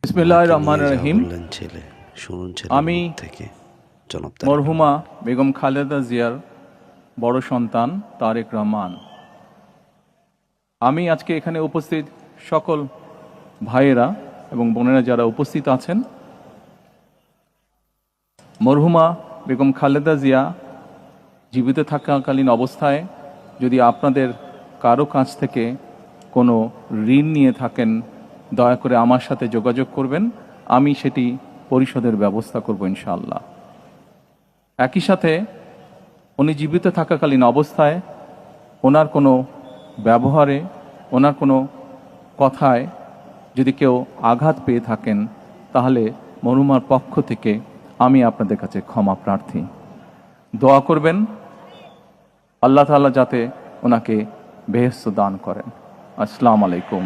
বিসমিল্লাহির রহমানির রহিম। আমি মরহুমা বেগম খালেদা জিয়ার বড় সন্তান তারেক রহমান। আমি আজকে এখানে উপস্থিত সকল ভাইয়েরা এবং বোনেরা যারা উপস্থিত আছেন, মরহুমা বেগম খালেদা জিয়া জীবিত থাকাকালীন অবস্থায় যদি আপনাদের কারো কাছ থেকে কোনো ঋণ নিয়ে থাকেন, দয়া করে আমার সাথে যোগাযোগ করবেন, আমি সেটি পরিশোধের ব্যবস্থা করব ইনশাআল্লাহ। একই সাথে উনি জীবিত থাকাকালীন অবস্থায় ওনার কোনো ব্যবহারে, ওনার কোনো কথায় যদি কেউ আঘাত পেয়ে থাকেন, তাহলে মরহুমার পক্ষ থেকে আমি আপনাদের কাছে ক্ষমা প্রার্থী। দোয়া করবেন আল্লাহ তাআলা যাতে ওনাকে বেহেশত দান করেন। আসসালামু আলাইকুম।